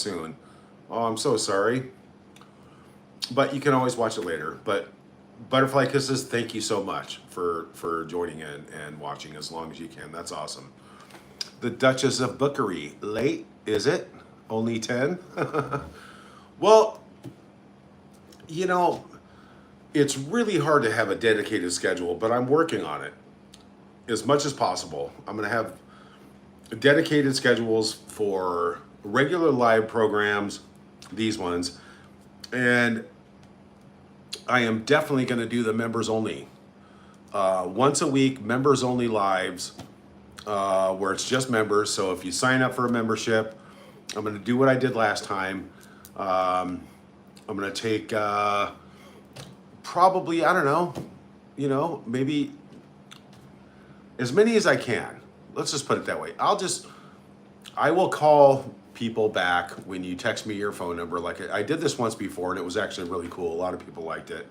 soon. Oh, I'm so sorry. But you can always watch it later. But Butterfly Kisses, thank you so much for joining in and watching as long as you can. That's awesome. The Duchess of Bookery, late, is it? Only 10? Well, you know, it's really hard to have a dedicated schedule, but I'm working on it as much as possible. I'm going to have dedicated schedules for regular live programs, these ones, and I am definitely going to do the members only. Once a week, members only lives, where it's just members. So if you sign up for a membership, I'm going to do what I did last time. I'm going to take probably, I don't know, maybe as many as I can. Let's just put it that way. I will call people back when you text me your phone number. Like I did this once before, and it was actually really cool. A lot of people liked it.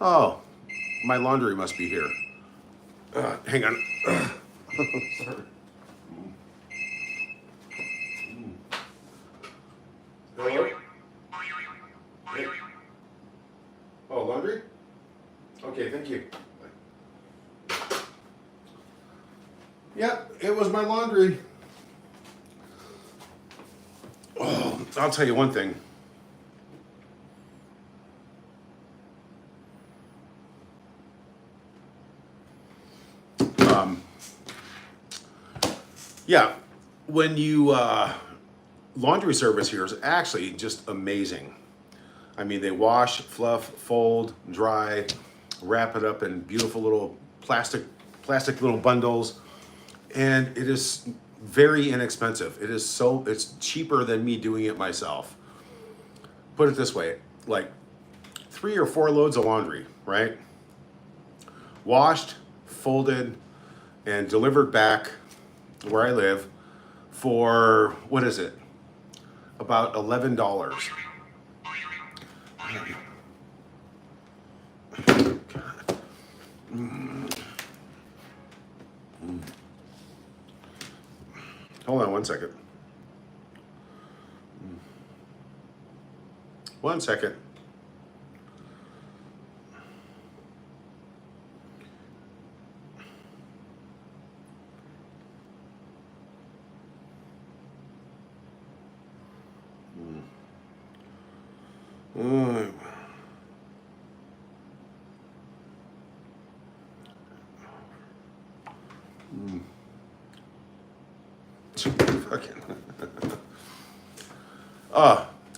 Oh, my laundry must be here. Hang on. Sorry. Hello? Hey. Oh, laundry? Okay, thank you. Yep, it was my laundry. Oh, I'll tell you one thing. Yeah, when you laundry service here is actually just amazing. I mean, they wash, fluff, fold, dry, wrap it up in beautiful little plastic little bundles, and it is very inexpensive. It's cheaper than me doing it myself. Put it this way, like 3 or 4 loads of laundry, right? Washed, folded, and delivered back where I live for, what is it? About $11. Hold on one second. One second.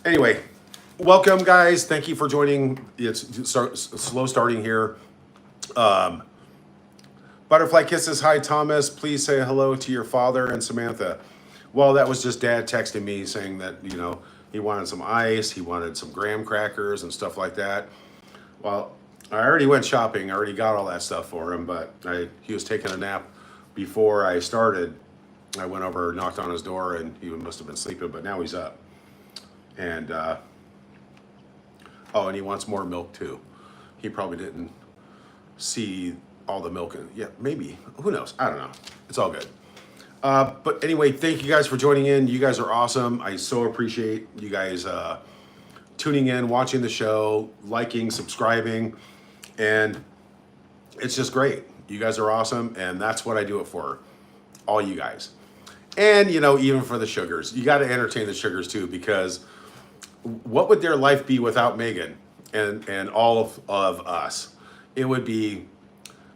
Anyway, welcome guys. Thank you for joining. It's slow starting here. Butterfly Kisses. Hi, Thomas. Please say hello to your father and Samantha. Well, that was just Dad texting me saying that, he wanted some ice, he wanted some graham crackers and stuff like that. Well, I already went shopping. I already got all that stuff for him, but he was taking a nap before I started. I went over, knocked on his door, and he must have been sleeping, but now he's up. And, and he wants more milk too. He probably didn't see all the milk in. Yeah, maybe. Who knows? I don't know. It's all good. But anyway, thank you guys for joining in. You guys are awesome. I so appreciate you guys tuning in, watching the show, liking, subscribing, and it's just great. You guys are awesome, and that's what I do it for, all you guys. And, even for the sugars. You got to entertain the sugars too, because what would their life be without Meghan and all of us? It would be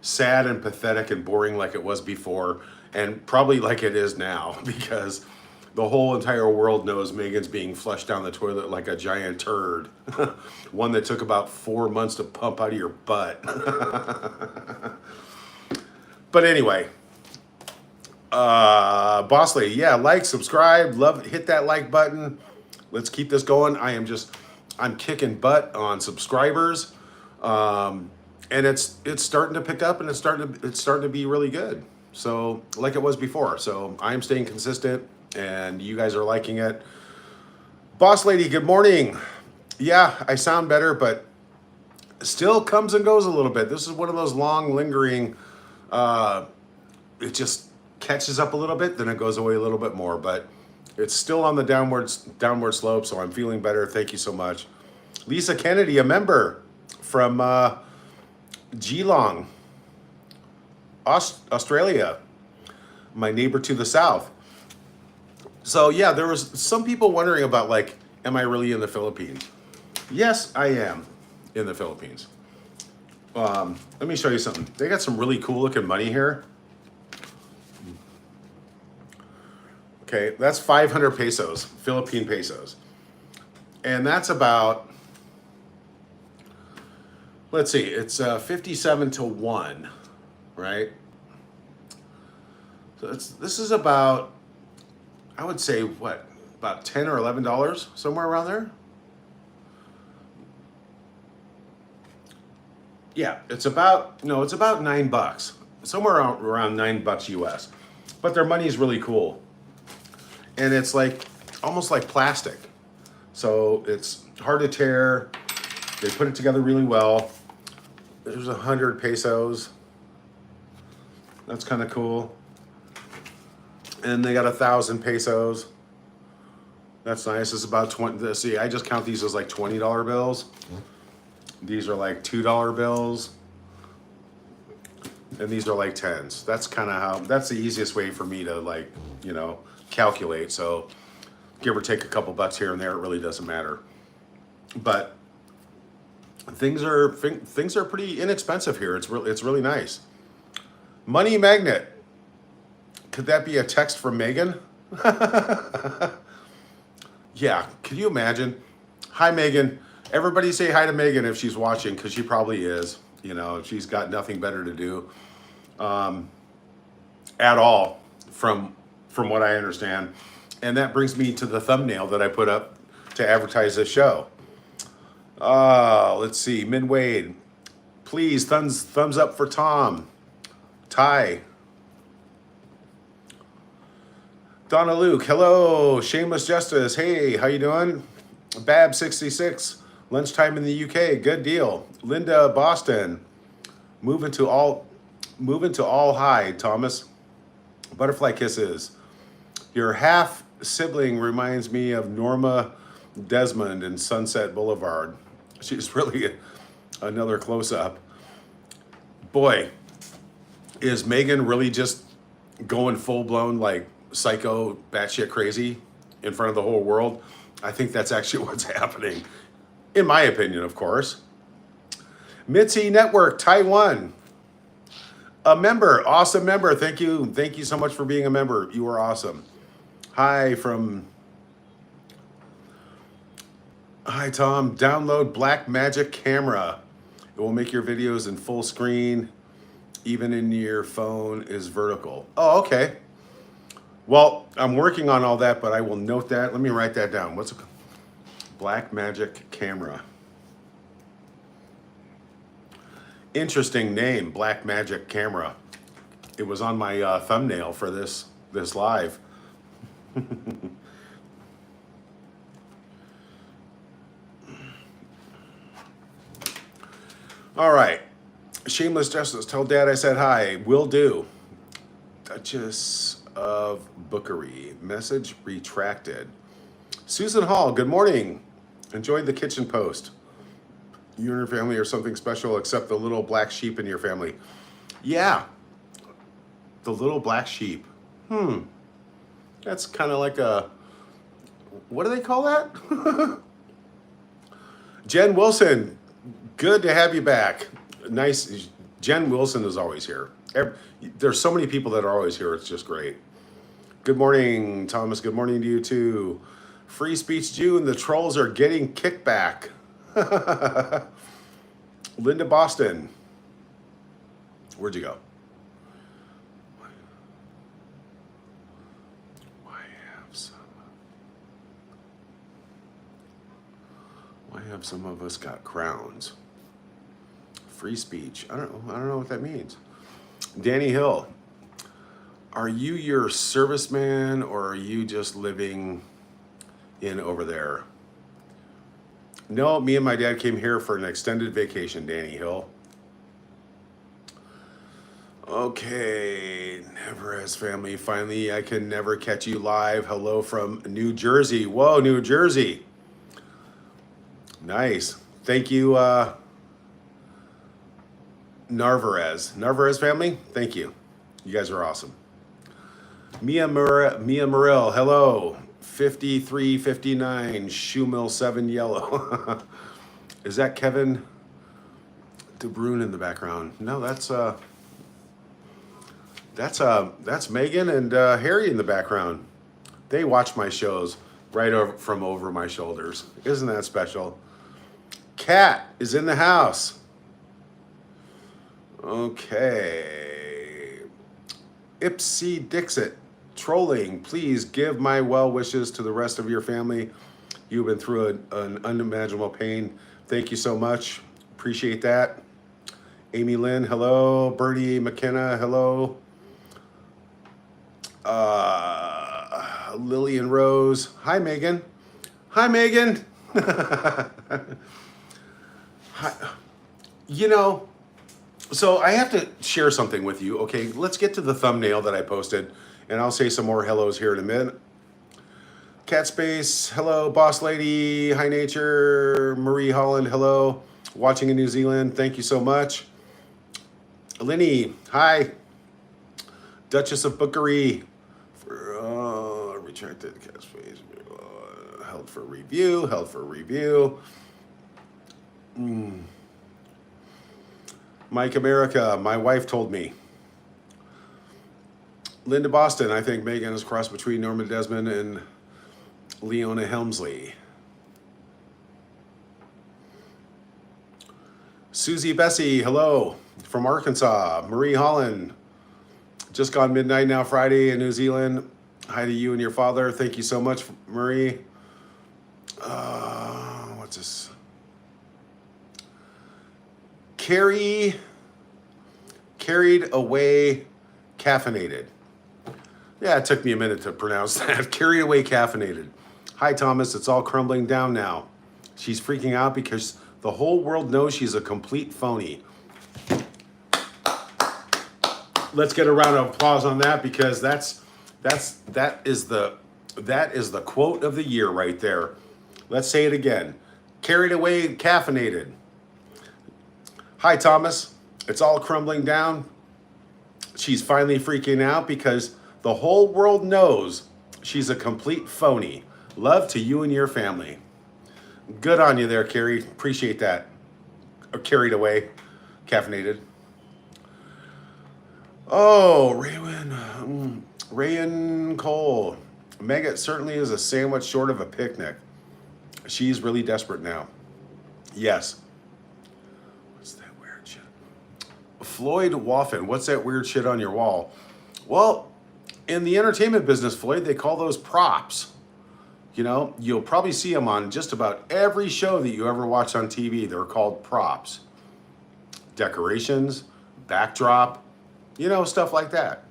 sad and pathetic and boring like it was before, and probably like it is now, because the whole entire world knows Meghan's being flushed down the toilet like a giant turd. One that took about 4 months to pump out of your butt. But anyway, Boss Lady, yeah, like, subscribe, hit that like button. Let's keep this going. I'm kicking butt on subscribers. And it's starting to pick up, and it's starting to be really good. So like it was before. So I'm staying consistent, and you guys are liking it. Boss Lady, good morning. Yeah, I sound better, but still comes and goes a little bit. This is one of those long lingering, it just catches up a little bit, then it goes away a little bit more, but it's still on the downward slope, so I'm feeling better. Thank you so much. Lisa Kennedy, a member from Geelong, Australia, my neighbor to the south. So yeah, there was some people wondering about, like, am I really in the Philippines? Yes, I am in the Philippines. Let me show you something. They got some really cool looking money here. Okay, that's 500 pesos, Philippine pesos. And that's about, let's see, it's 57 to 1, right? So this is about, I would say, what, about $10 or $11, somewhere around there? Yeah, it's about, no, it's about $9, somewhere around $9 US. But their money is really cool. And it's like, almost like plastic. So it's hard to tear. They put it together really well. There's 100 pesos. That's kind of cool. And they got 1,000 pesos. That's nice. It's about 20. See, I just count these as like $20 bills. These are like $2 bills. And these are like 10s. That's kind of how, that's the easiest way for me to, like, you know, calculate. So give or take a couple bucks here and there, it really doesn't matter. But things are pretty inexpensive here. It's really nice. Money magnet. Could that be a text from Meghan? Yeah, could you imagine? Hi, Meghan. Everybody say hi to Meghan if she's watching, because she probably is. You know, she's got nothing better to do at all, from what I understand. And that brings me to the thumbnail that I put up to advertise this show. Let's see, Min Wade. Please, thumbs up for Tom. Ty. Donna Luke, hello. Shameless Justice, hey, how you doing? Bab66, lunchtime in the UK, good deal. Linda Boston, moving to all high, Thomas. Butterfly kisses. Your half sibling reminds me of Norma Desmond in Sunset Boulevard. She's really another close-up. Boy, is Meghan really just going full-blown, like, psycho, batshit crazy in front of the whole world? I think that's actually what's happening, in my opinion, of course. Mitzi Network, Taiwan. A member, awesome member. Thank you so much for being a member. You are awesome. Hi, Tom. Download Blackmagic camera. It will make your videos in full screen, even in your phone is vertical. Oh, okay. Well, I'm working on all that, but I will note that. Let me write that down. What's it called? Blackmagic camera. Interesting name, Blackmagic camera. It was on my thumbnail for this live. All right. Shameless Justice. Tell Dad I said hi. Will do. Duchess of Bookery. Message retracted. Susan Hall. Good morning. Enjoyed the kitchen post. You and your family are something special, except the little black sheep in your family. Yeah. The little black sheep. That's kind of like a, what do they call that? Jen Wilson, good to have you back. Nice. Jen Wilson is always here. There's so many people that are always here. It's just great. Good morning, Thomas. Good morning to you too. Free speech Jew and the trolls are getting kickback. Linda Boston. Where'd you go? Why have some of us got crowns? Free speech. I don't know what that means. Danny Hill. Are you your serviceman, or are you just living in over there? No, me and my dad came here for an extended vacation, Danny Hill. Okay, Neverez family. Finally, I can never catch you live. Hello from New Jersey. Whoa, New Jersey. Nice. Thank you, Narvarez family. Thank you. You guys are awesome. Mia Morel. Hello. 5359 Shoemill 7 yellow. Is that Kevin De Bruyne in the background? No, that's Meghan and Harry in the background. They watch my shows right from over my shoulders. Isn't that special? Kat is in the house. Okay. Ipsy Dixit. Trolling. Please give my well wishes to the rest of your family. You've been through an unimaginable pain. Thank you so much. Appreciate that. Amy Lynn, hello. Bertie McKenna, hello. Lillian Rose. Hi, Megan. Hi, Megan. Hi. You know, so I have to share something with you. Okay, let's get to the thumbnail that I posted, and I'll say some more hellos here in a minute. Cat Space, hello. Boss Lady, Hi Nature. Marie Holland, hello. Watching in New Zealand, thank you so much. Linny, hi. Duchess of Bookery, retracted Cat Space, held for review. Mike America, my wife told me. Linda Boston, I think Meghan is a cross between Norma Desmond and Leona Helmsley. Susie Bessie, hello, from Arkansas. Marie Holland, just gone midnight now, Friday in New Zealand. Hi to you and your father. Thank you so much, Marie. What's this? Carried away caffeinated. Yeah, it took me a minute to pronounce that. Carried away caffeinated. Hi, Thomas. It's all crumbling down now. She's freaking out because the whole world knows she's a complete phony. Let's get a round of applause on that, because that is the quote of the year right there. Let's say it again. Carried away caffeinated. Hi, Thomas. It's all crumbling down. She's finally freaking out because the whole world knows she's a complete phony. Love to you and your family. Good on you there, Carrie. Appreciate that. Carried away, caffeinated. Oh, Rayan Cole. Meghan certainly is a sandwich short of a picnic. She's really desperate now. Yes. What's that weird shit? Floyd Waffen, what's that weird shit on your wall? Well, in the entertainment business, Floyd, they call those props. You know, you'll probably see them on just about every show that you ever watch on TV. They're called props. Decorations, backdrop, you know, stuff like that.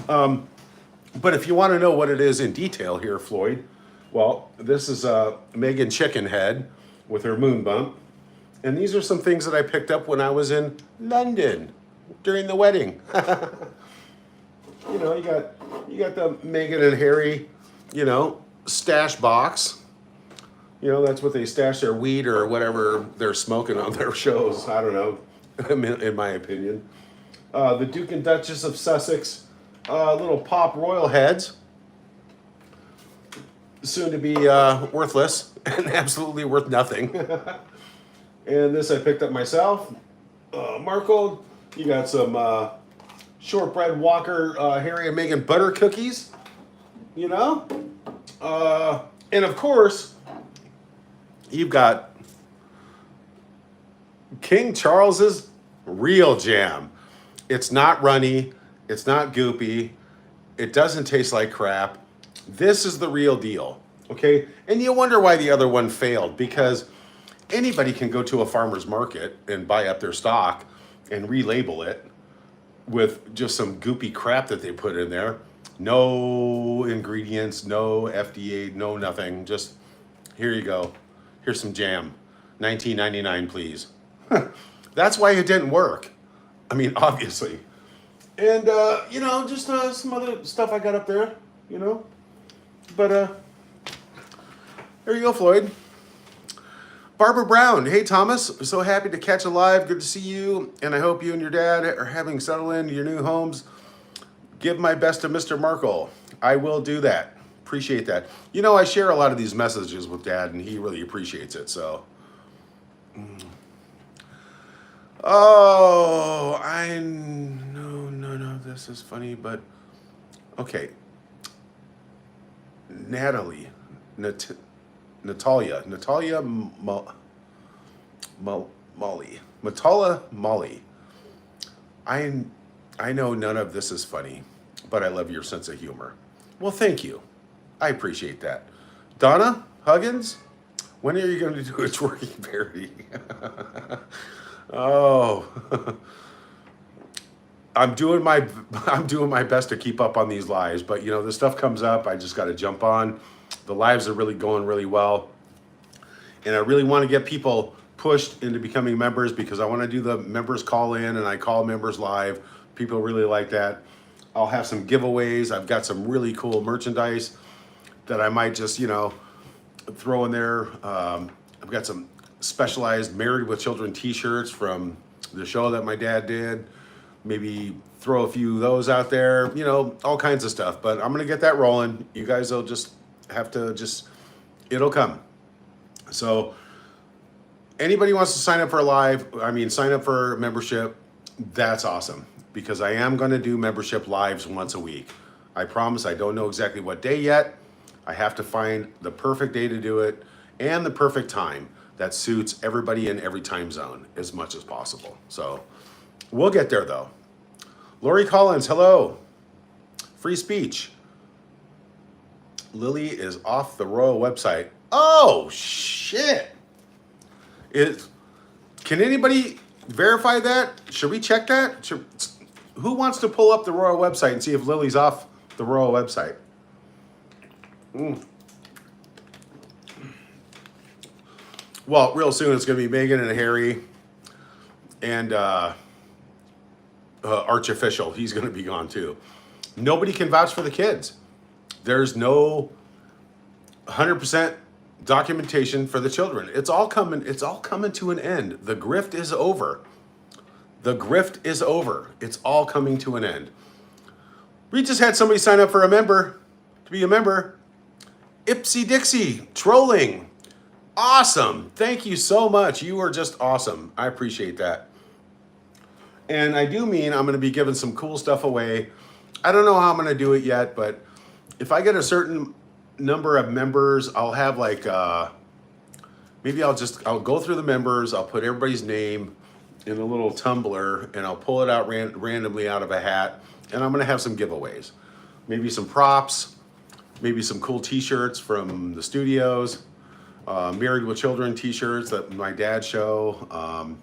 But if you want to know what it is in detail here, Floyd, well, this is Meghan Chicken Head with her moon bump. And these are some things that I picked up when I was in London during the wedding. You know, you got the Meghan and Harry, you know, stash box. You know, that's what they stash their weed or whatever they're smoking on their shows. I don't know, in my opinion. The Duke and Duchess of Sussex, little pop royal heads. Soon to be worthless and absolutely worth nothing. And this I picked up myself. Markle, you got some shortbread Walker Harry and Meghan butter cookies. You know? And of course, you've got King Charles's real jam. It's not runny. It's not goopy. It doesn't taste like crap. This is the real deal. Okay? And you wonder why the other one failed, because anybody can go to a farmer's market and buy up their stock and relabel it with just some goopy crap that they put in there. No ingredients, no FDA, no nothing. Just, here you go. Here's some jam. $19.99, please. That's why it didn't work. I mean, obviously. And, you know, just some other stuff I got up there, you know. But there you go, Floyd. Barbara Brown, hey Thomas, so happy to catch a live. Good to see you, and I hope you and your dad are having settled into your new homes. Give my best to Mr. Markle. I will do that. Appreciate that. You know, I share a lot of these messages with Dad, and he really appreciates it. So, oh, I no, this is funny, but okay. Natalia, Molly. I know none of this is funny, but I love your sense of humor. Well, thank you. I appreciate that. Donna Huggins, when are you going to do a twerking parody? Oh, I'm doing my best to keep up on these lives, but you know, this stuff comes up, I just got to jump on. The lives are really going really well, and I really want to get people pushed into becoming members because I want to do the members call in, and I call members live. People really like that. I'll have some giveaways. I've got some really cool merchandise that I might just, you know, throw in there. I've got some specialized Married with Children t-shirts from the show that my dad did. Maybe throw a few of those out there, you know, all kinds of stuff. But I'm going to get that rolling. You guys will just have to it'll come. So anybody wants to sign up for sign up for membership, that's awesome. Because I am going to do membership lives once a week. I promise. I don't know exactly what day yet. I have to find the perfect day to do it and the perfect time that suits everybody in every time zone as much as possible. So we'll get there though. Lori Collins, hello. Free speech. Lily is off the royal website. Oh, shit. Can anybody verify that? Should we check that? Who wants to pull up the royal website and see if Lily's off the royal website? Well, real soon it's going to be Meghan and Harry and Archofficial. He's going to be gone too. Nobody can vouch for the kids. There's no 100% documentation for the children. It's all coming to an end. The grift is over. The grift is over. It's all coming to an end. We just had somebody sign up to be a member. Ipsy Dixie, trolling. Awesome. Thank you so much. You are just awesome. I appreciate that. And I do mean I'm going to be giving some cool stuff away. I don't know how I'm going to do it yet, but if I get a certain number of members, I'll have like, maybe I'll go through the members. I'll put everybody's name in a little tumbler and I'll pull it out randomly out of a hat. And I'm going to have some giveaways, maybe some props, maybe some cool t-shirts from the studios, Married with Children t-shirts that my dad show.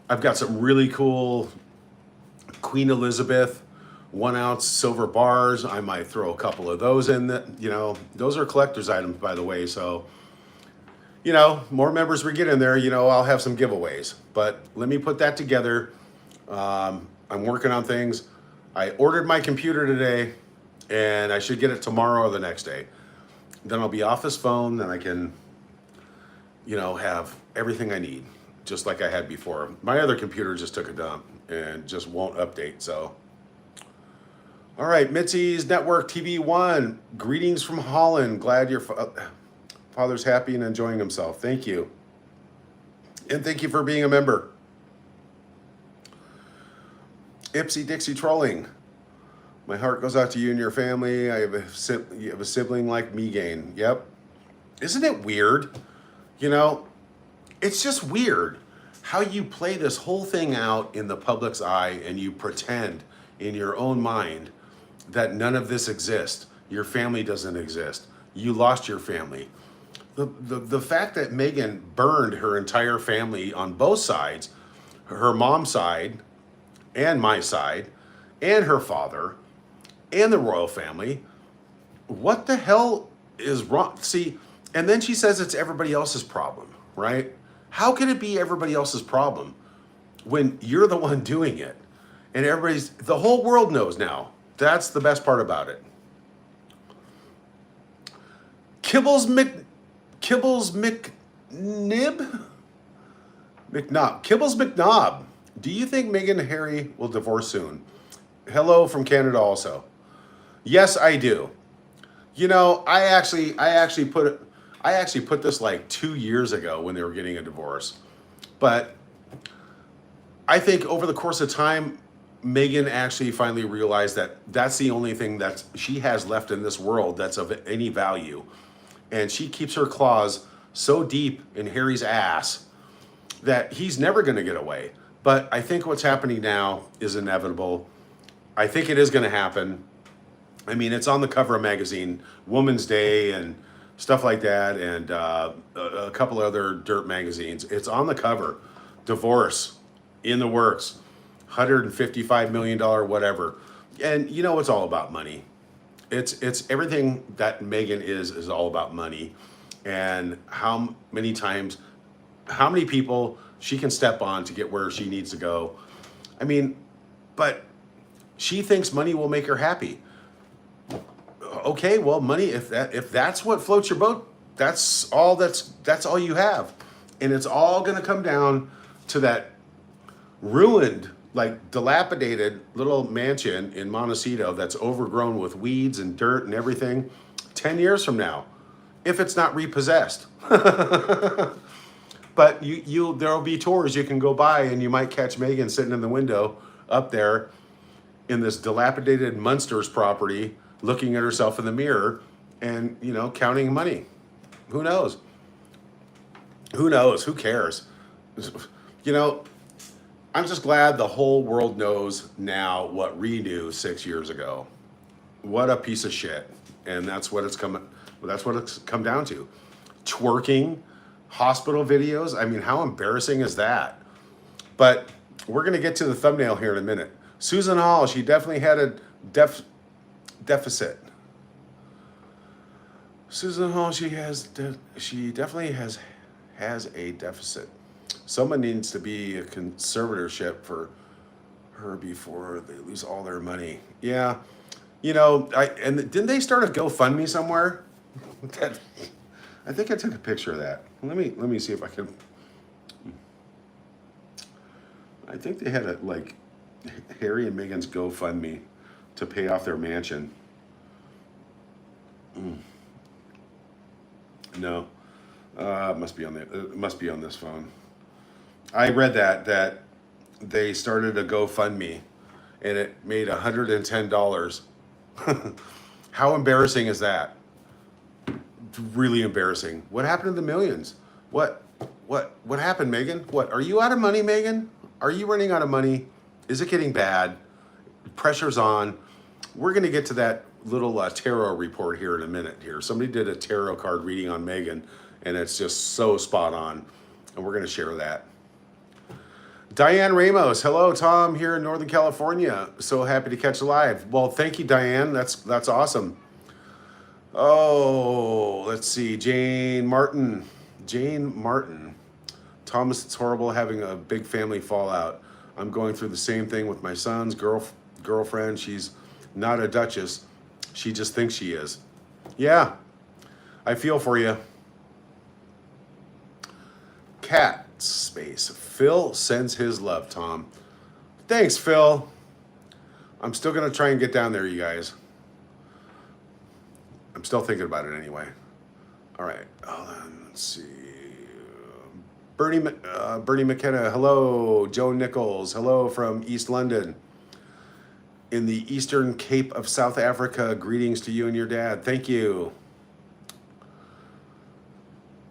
I've got some really cool Queen Elizabeth 1 ounce silver bars. I might throw a couple of those in that, you know, those are collector's items, by the way. So, you know, more members we get in there, you know, I'll have some giveaways, but let me put that together. I'm working on things. I ordered my computer today and I should get it tomorrow or the next day. Then I'll be off this phone and I can, you know, have everything I need, just like I had before. My other computer just took a dump and just won't update, so. All right, Mitzi's Network TV 1, greetings from Holland. Glad your father's happy and enjoying himself. Thank you. And thank you for being a member. Ipsy Dixie Trolling. My heart goes out to you and your family. You have a sibling like Meghan. Yep. Isn't it weird? You know, it's just weird how you play this whole thing out in the public's eye and you pretend in your own mind that none of this exists. Your family doesn't exist. You lost your family. The fact that Meghan burned her entire family on both sides, her mom's side and my side, and her father, and the royal family, what the hell is wrong? See, and then she says it's everybody else's problem, right? How can it be everybody else's problem when you're the one doing it? And the whole world knows now. That's the best part about it. Kibbles McNob. Do you think Meghan and Harry will divorce soon? Hello from Canada also. Yes, I do. You know, I actually put this like 2 years ago when they were getting a divorce. But I think over the course of time, Meghan actually finally realized that that's the only thing that she has left in this world that's of any value. And she keeps her claws so deep in Harry's ass that he's never going to get away. But I think what's happening now is inevitable. I think it is going to happen. I mean, it's on the cover of magazine, Woman's Day and stuff like that, and a couple of other dirt magazines. It's on the cover. Divorce in the works. $155 million, whatever. And you know it's all about money. It's everything that Meghan is all about money. And how many people she can step on to get where she needs to go. I mean, but she thinks money will make her happy. Okay, well, money, if that's what floats your boat, that's all you have. And it's all going to come down to that ruined, like dilapidated little mansion in Montecito that's overgrown with weeds and dirt and everything 10 years from now, if it's not repossessed. But there'll be tours you can go by, and you might catch Meghan sitting in the window up there in this dilapidated Munsters property, looking at herself in the mirror and, you know, counting money. Who knows? Who knows? Who cares? You know, I'm just glad the whole world knows now what we knew 6 years ago. What a piece of shit. And that's what it's come down to. Twerking, hospital videos. I mean, how embarrassing is that? But we're going to get to the thumbnail here in a minute. Susan Hall, she definitely had a deficit. Susan Hall, she definitely has a deficit. Someone needs to be a conservatorship for her before they lose all their money. Yeah, you know, and didn't they start a GoFundMe somewhere? I think I took a picture of that. Let me see if I can. I think they had like Harry and Meghan's GoFundMe to pay off their mansion. No, it must be on this phone. I read that they started a GoFundMe, and it made $110. How embarrassing is that? Really embarrassing. What happened to the millions? What happened, Meghan? What, are you out of money, Meghan? Are you running out of money? Is it getting bad? Pressure's on. We're going to get to that little tarot report here in a minute here. Somebody did a tarot card reading on Meghan, and it's just so spot on. And we're going to share that. Diane Ramos, hello, Tom, here in Northern California. So happy to catch you live. Well, thank you, Diane. That's awesome. Oh, let's see. Jane Martin. Thomas, it's horrible having a big family fallout. I'm going through the same thing with my son's girlfriend. She's not a duchess. She just thinks she is. Yeah, I feel for you. Cat space. Phil sends his love, Tom. Thanks, Phil. I'm still going to try and get down there, you guys. I'm still thinking about it anyway. All right. Let's see. Bernie McKenna, hello. Joe Nichols, hello from East London. In the Eastern Cape of South Africa, greetings to you and your dad. Thank you.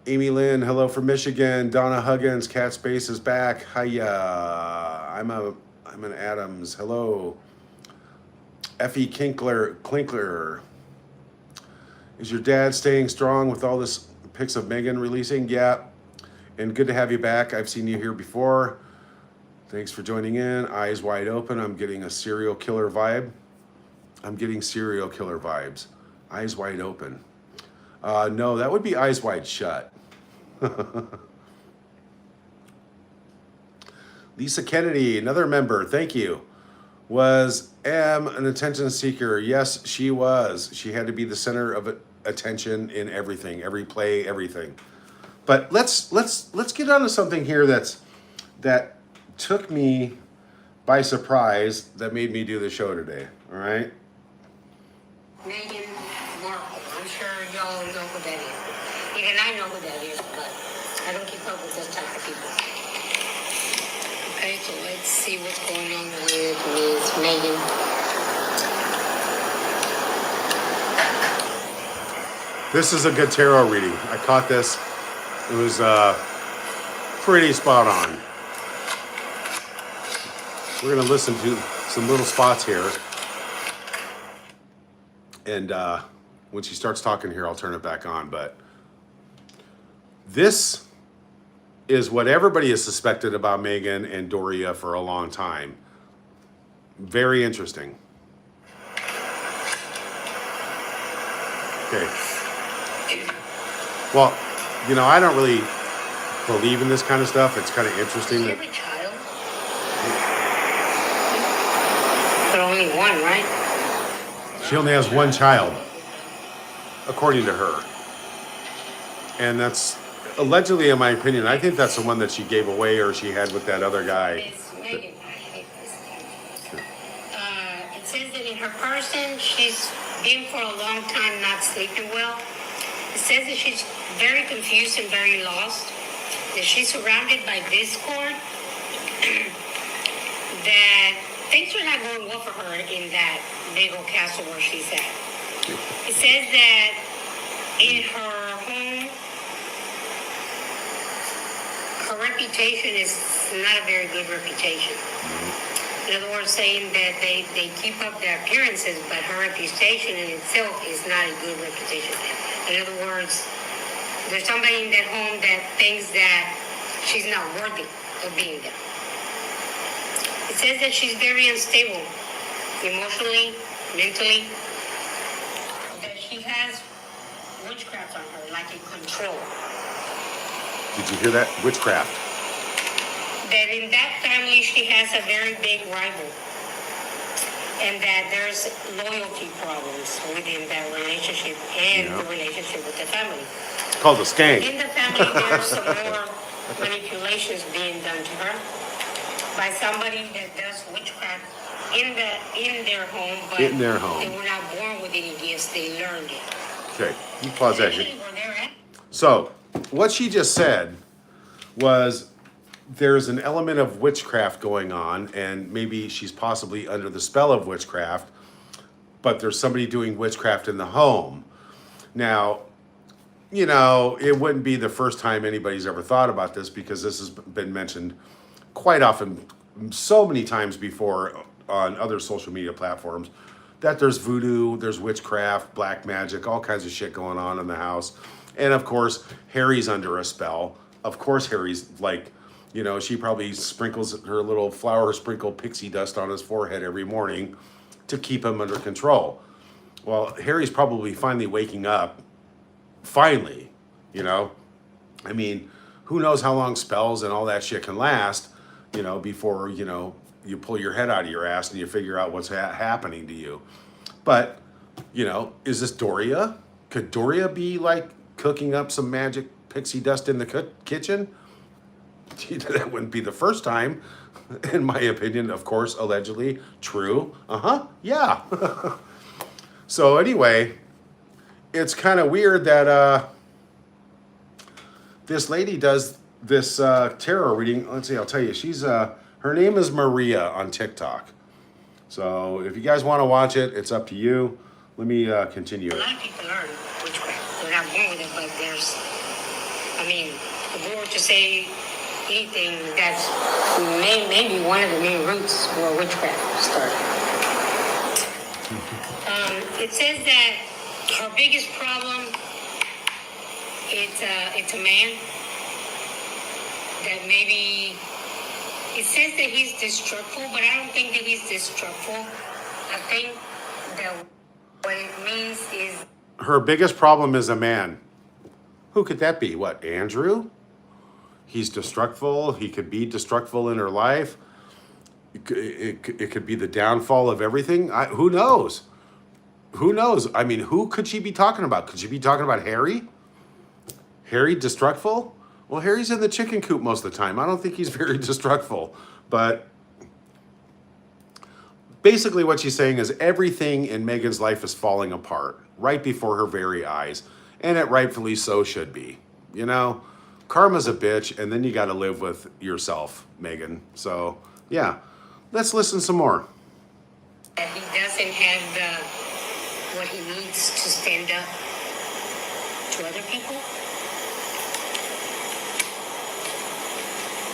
Amy Lynn, hello from Michigan. Donna Huggins, Cat Space is back. Hiya. I'm an Adams. Hello. Effie Klinkler. Is your dad staying strong with all this pics of Meghan releasing? Yeah. And good to have you back. I've seen you here before. Thanks for joining in. Eyes wide open. I'm getting a serial killer vibe. Eyes wide open. No, that would be eyes wide shut. Lisa Kennedy, another member. Thank you. Was an attention seeker. Yes, she was. She had to be the center of attention in everything, every play, everything. But let's get on to something here that took me by surprise, that made me do the show today. All right. Meghan Markle. I'm sure y'all know who that is. Even I know who that is, but I don't keep up with those type of people. Okay, so let's see what's going on with Ms. Meghan. This is a good tarot reading. I caught this. It was pretty spot on. We're going to listen to some little spots here. And when she starts talking here, I'll turn it back on. But this is what everybody has suspected about Meghan and Doria for a long time. Very interesting. Okay. Well, you know, I don't really believe in this kind of stuff. It's kind of interesting. Every child. But only one, right? She only has one child, according to her. And that's allegedly, in my opinion, I think that's the one that she gave away or she had with that other guy. It's Meghan. I hate this thing. It says that in her person, she's been for a long time not sleeping well. It says that she's very confused and very lost. That she's surrounded by discord. That things are not going well for her in that big old castle where she's at. It says that in her home, her reputation is not a very good reputation. In other words, saying that they keep up their appearances, but her reputation in itself is not a good reputation. In other words, there's somebody in that home that thinks that she's not worthy of being there. It says that she's very unstable, emotionally, mentally, that she has witchcraft on her, like a control. Did you hear that? Witchcraft. That in that family she has a very big rival. And that there's loyalty problems within that relationship and the relationship with the family. It's called a skank. In the family, there's some more manipulations being done to her by somebody that does witchcraft in their home, but in their home. They were not born with any gifts, they learned it. Okay, you pause that here. Where they're at. So, what she just said was there's an element of witchcraft going on, and maybe she's possibly under the spell of witchcraft, but there's somebody doing witchcraft in the home. Now, you know, it wouldn't be the first time anybody's ever thought about this, because this has been mentioned quite often, so many times before on other social media platforms, that there's voodoo, there's witchcraft, black magic, all kinds of shit going on in the house. And of course, Harry's under a spell. Of course, Harry's like, you know, she probably sprinkles her little flower sprinkle pixie dust on his forehead every morning to keep him under control. Well, Harry's probably finally waking up. Finally, you know. I mean, who knows how long spells and all that shit can last, you know, before, you know, you pull your head out of your ass and you figure out what's happening to you. But, you know, is this Doria? Could Doria be like cooking up some magic pixie dust in the kitchen? That wouldn't be the first time, in my opinion, of course, allegedly. True. Yeah. So anyway, it's kind of weird that this lady does this tarot reading. Let's see, I'll tell you. She's her name is Maria on TikTok. So if you guys want to watch it, it's up to you. Let me continue. A lot of people learn witchcraft. They're not born with it, but there's, I mean, if we were to say anything, that's maybe one of the main roots where witchcraft started. It says that her biggest problem, it's a man that maybe, it says that he's destructive, but I don't think that he's destructive. I think that what it means is... Her biggest problem is a man. Who could that be? What, Andrew? He's destructive. He could be destructive in her life. it could be the downfall of everything. Who knows? Who knows? I mean, who could she be talking about? Could she be talking about Harry? Harry destructful? Well, Harry's in the chicken coop most of the time. I don't think he's very destructful. But basically what she's saying is everything in Meghan's life is falling apart right before her very eyes. And it rightfully so should be. You know, karma's a bitch, and then you got to live with yourself, Meghan. So, yeah, let's listen some more. That he doesn't have what he needs to stand up to other people.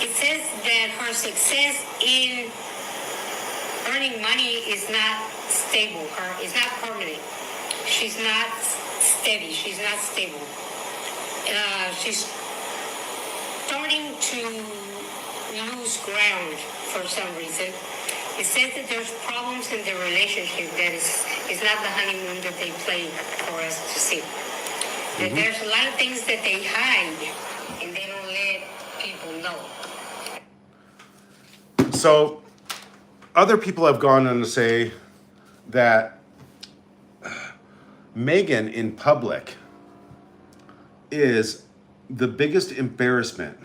It says that her success in earning money is not stable. Is not permanent. She's not steady. She's not stable. She's starting to lose ground for some reason. It says that there's problems in the relationship that is not the honeymoon that they play for us to see. That there's a lot of things that they hide and they don't let people know. So, other people have gone on to say that Meghan in public is the biggest embarrassment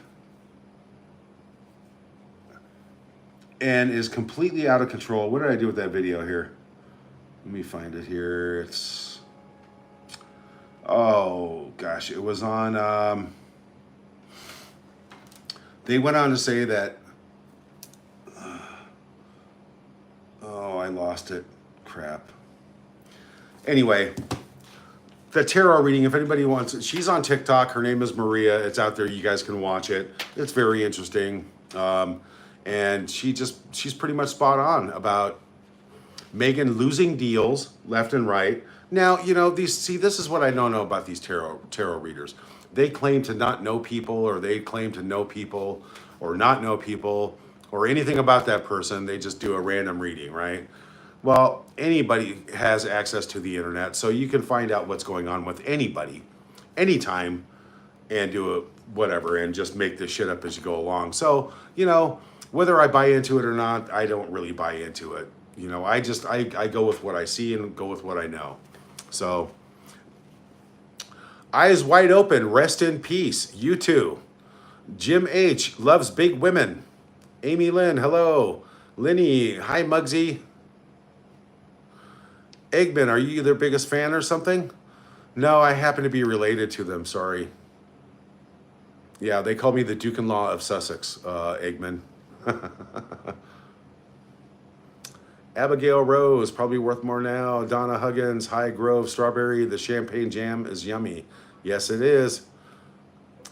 and is completely out of control. What did I do with that video here? Let me find it here. It's, oh gosh, it was on, they went on to say that, oh, I lost it. Crap. Anyway, the tarot reading, if anybody wants it, she's on TikTok. Her name is Maria. It's out there. You guys can watch it. It's very interesting. And she's pretty much spot on about Meghan losing deals left and right. Now, you know, this is what I don't know about these tarot readers. They claim to not know people, or they claim to know people or not know people or anything about that person. They just do a random reading, right? Well, anybody has access to the internet, so you can find out what's going on with anybody, anytime, and do a whatever, and just make this shit up as you go along. So, you know, whether I buy into it or not, I don't really buy into it. You know, I go with what I see and go with what I know. So, eyes wide open, rest in peace. You too. Jim H. loves big women. Amy Lynn, hello. Linny, hi Muggsy. Eggman, are you their biggest fan or something? No, I happen to be related to them, sorry. Yeah, they call me the Duke-in-Law of Sussex, Eggman. Abigail Rose, probably worth more now. Donna Huggins, High Grove Strawberry, the champagne jam is yummy. Yes, it is.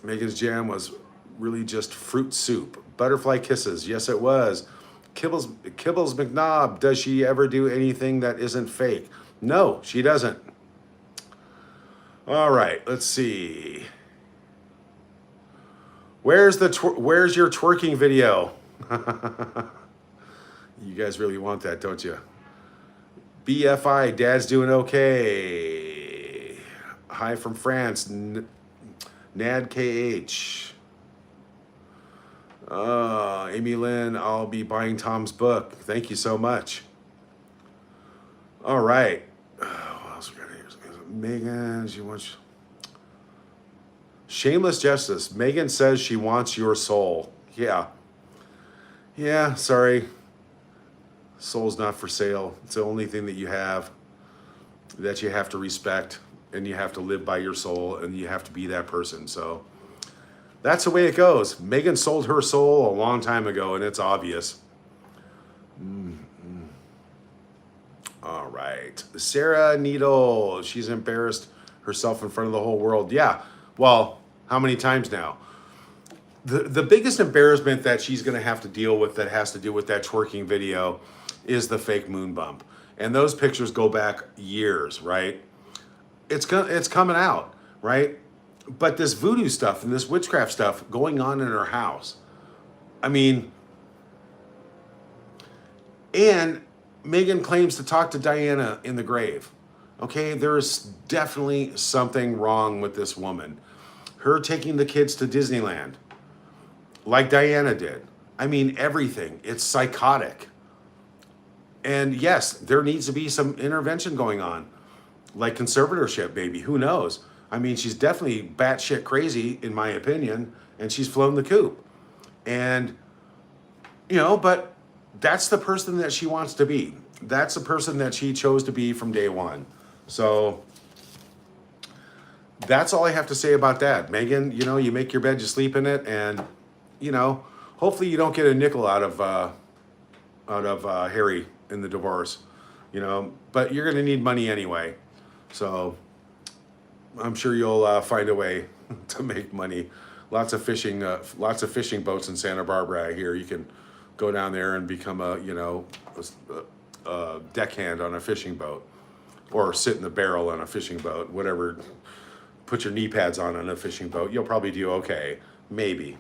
Meghan's jam was really just fruit soup. Butterfly kisses, yes it was. Kibbles McNob, does she ever do anything that isn't fake? No, she doesn't. All right, let's see. Where's your twerking video? You guys really want that, don't you? BFI, Dad's doing okay. Hi from France, NADKH. Amy Lynn, I'll be buying Tom's book. Thank you so much. All right. What else we got here? Meghan, she wants... Shameless Justice. Meghan says she wants your soul. Yeah. Yeah, sorry. Soul's not for sale. It's the only thing that you have that you have to respect, and you have to live by your soul, and you have to be that person. So that's the way it goes. Meghan sold her soul a long time ago, and it's obvious. All right. Sarah Needle, she's embarrassed herself in front of the whole world. Yeah. Well, how many times now? The biggest embarrassment that she's going to have to deal with that has to do with that twerking video is the fake moon bump. And those pictures go back years, right? It's coming out, right? But this voodoo stuff and this witchcraft stuff going on in her house. I mean, and Meghan claims to talk to Diana in the grave. Okay, there's definitely something wrong with this woman. Her taking the kids to Disneyland, like Diana did. I mean, everything. It's psychotic. And yes, there needs to be some intervention going on, like conservatorship, maybe. Who knows? I mean, she's definitely batshit crazy, in my opinion, and she's flown the coop. And, but that's the person that she wants to be. That's the person that she chose to be from day one. So that's all I have to say about that. Meghan, you make your bed, you sleep in it, and, hopefully you don't get a nickel out of Harry in the divorce, but you're going to need money anyway. So I'm sure you'll find a way to make money. Lots of fishing boats in Santa Barbara. I hear you can go down there and become a deckhand on a fishing boat, or sit in the barrel on a fishing boat, whatever. Put your knee pads on a fishing boat. You'll probably do okay, maybe.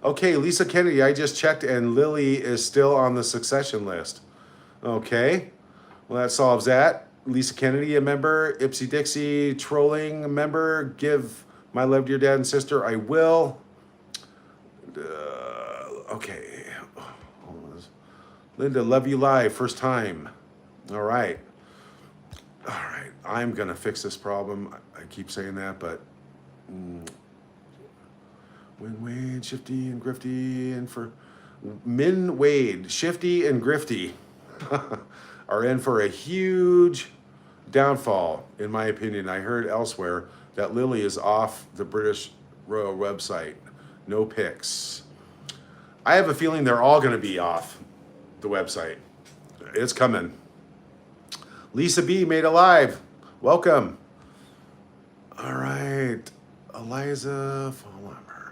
Okay, Lisa Kennedy, I just checked and Lily is still on the succession list. Okay, well that solves that. Lisa Kennedy, a member. Ipsy Dixie, trolling, a member. Give my love to your dad and sister. I will. Okay. Linda, love you live, first time. All right. I'm gonna fix this problem. I keep saying that, but Win Wade, Shifty and Grifty, and for Min Wade, Shifty and Grifty are in for a huge downfall, in my opinion. I heard elsewhere that Lily is off the British Royal website. No pics. I have a feeling they're all going to be off the website. It's coming. Lisa B made alive. Welcome. All right. Eliza Fallhammer.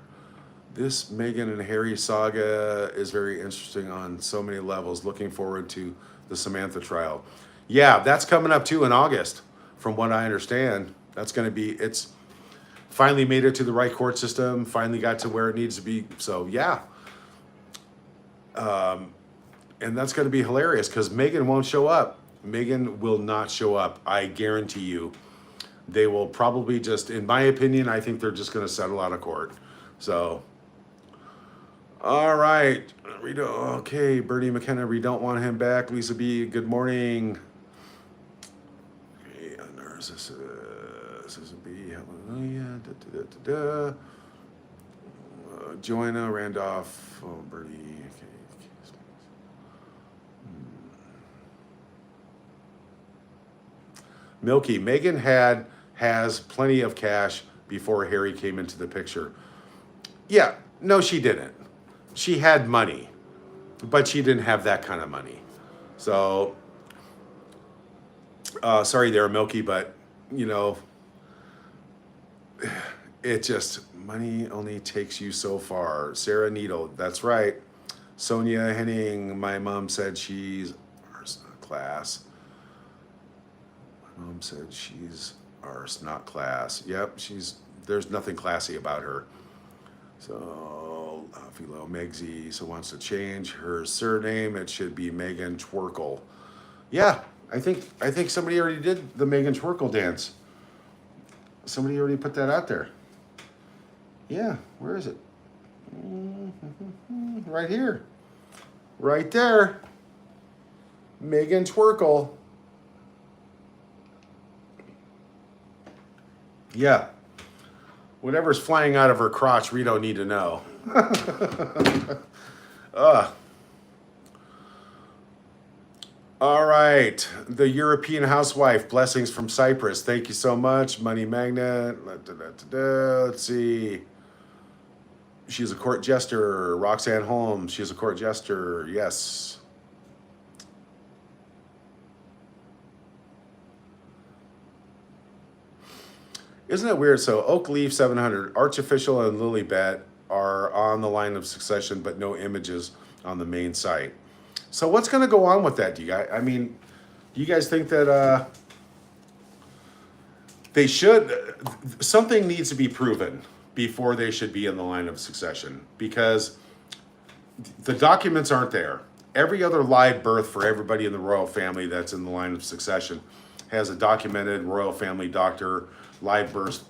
This Meghan and Harry saga is very interesting on so many levels. Looking forward to the Samantha trial. Yeah, that's coming up too in August, from what I understand. That's going to be, it's finally made it to the right court system, finally got to where it needs to be. So yeah. And that's going to be hilarious because Meghan won't show up. Meghan will not show up. I guarantee you. They will probably just, in my opinion, I think they're just going to settle out of court. So, all right. Okay, Bernie McKenna, we don't want him back. Lisa B, good morning. Okay, Susan B, hallelujah. Joanna, Randolph, Bernie. Okay. Milky, Meghan has plenty of cash before Harry came into the picture. Yeah, no, she didn't. She had money, but she didn't have that kind of money. So, sorry there, Milky, but, it just, money only takes you so far. Sarah Needle, that's right. Sonia Henning, my mom said she's arse, not class. My mom said she's arse, not class. Yep, there's nothing classy about her. So, Philo Megsy so wants to change her surname. It should be Meghan Twerkle. Yeah, I think somebody already did the Meghan Twerkle dance. Somebody already put that out there. Yeah, where is it? Right here. Right there. Meghan Twerkle. Yeah. Whatever's flying out of her crotch, we don't need to know. All right. The European housewife, blessings from Cyprus. Thank you so much. Money magnet. Let's see. She's a court jester. Roxanne Holmes. She's a court jester. Yes. Isn't it weird? So Oak Leaf 700, Archofficial and Lilybet are on the line of succession, but no images on the main site. So what's going to go on with that? Do you guys think that they should? Something needs to be proven before they should be in the line of succession, because the documents aren't there. Every other live birth for everybody in the royal family that's in the line of succession has a documented royal family doctor, live birth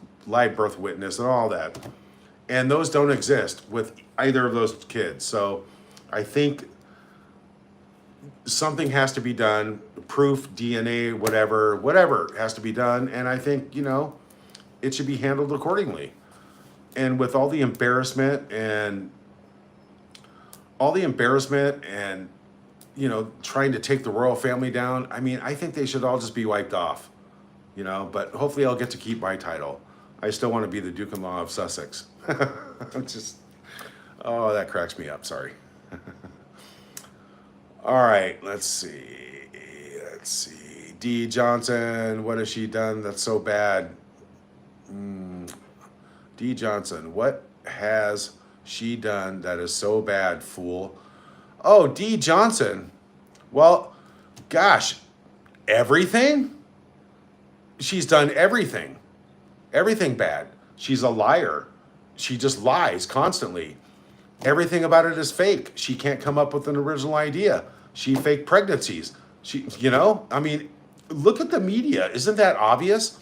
witness, and all that. And those don't exist with either of those kids. So I think something has to be done, proof, DNA, whatever has to be done. And I think, it should be handled accordingly. And with all the embarrassment and trying to take the royal family down, I mean, I think they should all just be wiped off, but hopefully I'll get to keep my title. I still want to be the Duke-in-Law of Sussex. Oh, that cracks me up, sorry. All right, let's see. Dee Johnson, what has she done that's so bad? Dee Johnson, what has she done that is so bad, fool? Oh, Dee Johnson. Well, gosh, everything? She's done everything. Everything bad. She's a liar. She just lies constantly. Everything about it is fake. She can't come up with an original idea. She faked pregnancies. I mean, look at the media. Isn't that obvious?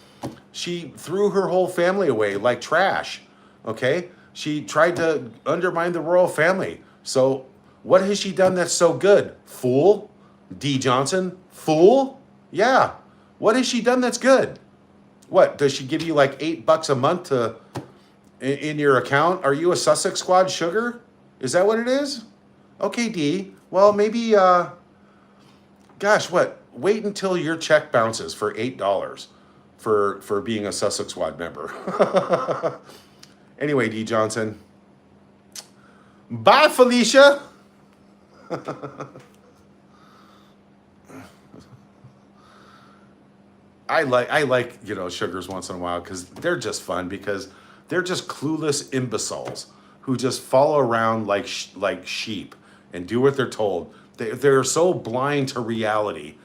She threw her whole family away like trash. Okay? She tried to undermine the royal family. So what has she done that's so good? Fool? Dee Johnson? Fool? Yeah. What has she done that's good? What, does she give you like $8 a month in your account? Are you a Sussex Squad sugar? Is that what it is? Okay, Dee. Well, maybe, wait until your check bounces for $8 for being a Sussex Squad member. Anyway, Dee Johnson. Bye, Felicia. I like sugars once in a while because they're just fun, because they're just clueless imbeciles who just follow around like sheep and do what they're told. They're so blind to reality,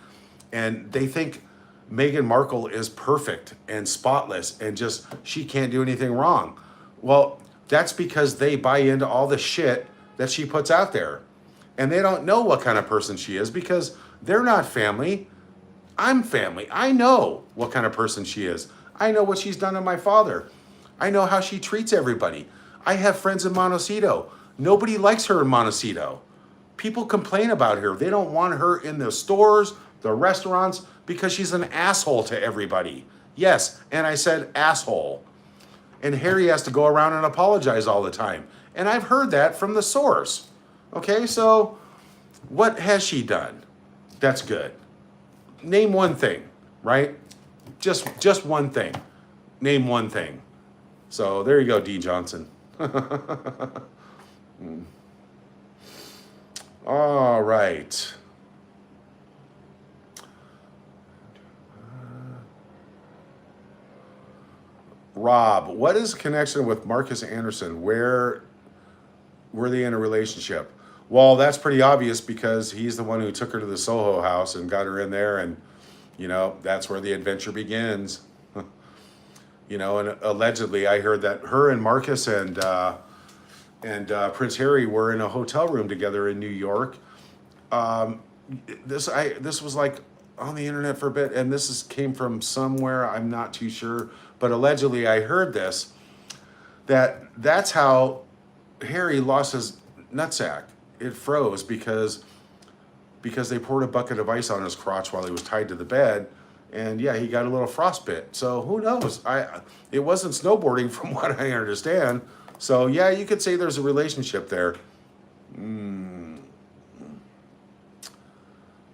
and they think Meghan Markle is perfect and spotless and just she can't do anything wrong. Well, that's because they buy into all the shit that she puts out there, and they don't know what kind of person she is because they're not family. I'm family. I know what kind of person she is. I know what she's done to my father. I know how she treats everybody. I have friends in Montecito. Nobody likes her in Montecito. People complain about her. They don't want her in the stores, the restaurants, because she's an asshole to everybody. Yes, and I said asshole. And Harry has to go around and apologize all the time. And I've heard that from the source. Okay, so what has she done that's good? Name one thing, right? Just one thing. Name one thing. So there you go, Dee Johnson. All right. Rob, what is the connection with Marcus Anderson? Where were they in a relationship? Well, that's pretty obvious because he's the one who took her to the Soho house and got her in there, and that's where the adventure begins. And allegedly I heard that her and Marcus and Prince Harry were in a hotel room together in New York. This was like on the internet for a bit, and came from somewhere, I'm not too sure, but allegedly I heard that's how Harry lost his nutsack. It froze because they poured a bucket of ice on his crotch while he was tied to the bed, and yeah, he got a little frostbite. So who knows? It wasn't snowboarding from what I understand. So yeah, you could say there's a relationship there.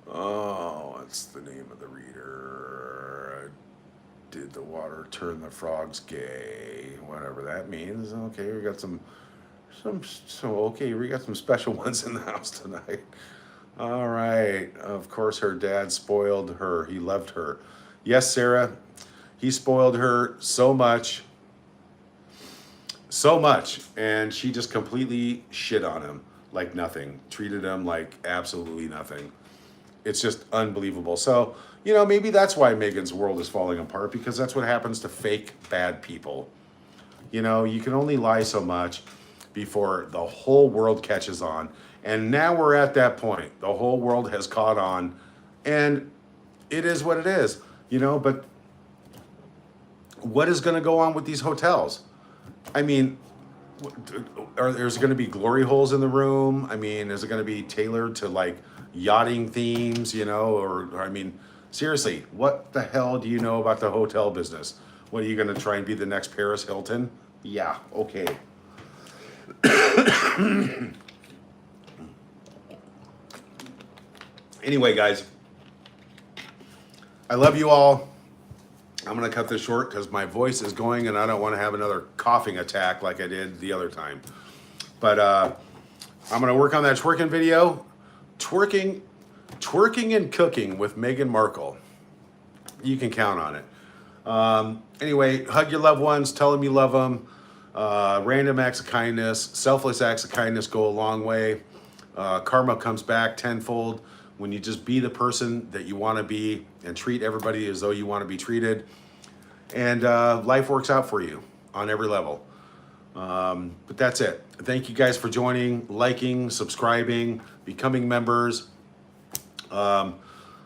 Oh, what's the name of the reader? Did the water turn the frogs gay? Whatever that means. Okay, we got we got some special ones in the house tonight. All right. Of course, her dad spoiled her. He loved her. Yes, Sarah, he spoiled her so much, and she just completely shit on him like nothing. Treated him like absolutely nothing. It's just unbelievable. So, maybe that's why Meghan's world is falling apart, because that's what happens to fake bad people. You can only lie so much before the whole world catches on. And now we're at that point. The whole world has caught on, and it is what it is, but what is going to go on with these hotels? I mean, there's going to be glory holes in the room? I mean, is it going to be tailored to like yachting themes, you know? Or I mean, seriously, what the hell do you know about the hotel business? What are you going to try and be the next Paris Hilton? Yeah, okay. Anyway, guys, I love you all. I'm going to cut this short because my voice is going and I don't want to have another coughing attack like I did the other time. But I'm going to work on that twerking video. Twerking and cooking with Meghan Markle. You can count on it. Anyway, hug your loved ones. Tell them you love them. Random acts of kindness, selfless acts of kindness go a long way. Karma comes back tenfold when you just be the person that you want to be and treat everybody as though you want to be treated. And life works out for you on every level. But that's it. Thank you guys for joining, liking, subscribing, becoming members. I'm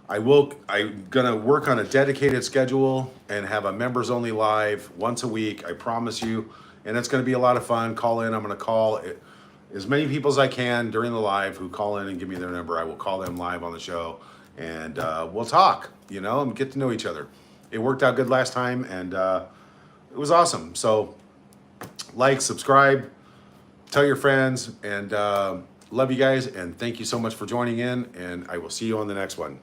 gonna work on a dedicated schedule and have a members only live once a week. I promise you. And it's gonna be a lot of fun. Call in. I'm gonna call as many people as I can during the live who call in and give me their number. I will call them live on the show and we'll talk, you know, and get to know each other. It worked out good last time and it was awesome. So like, subscribe, tell your friends, and love you guys. And thank you so much for joining in, and I will see you on the next one.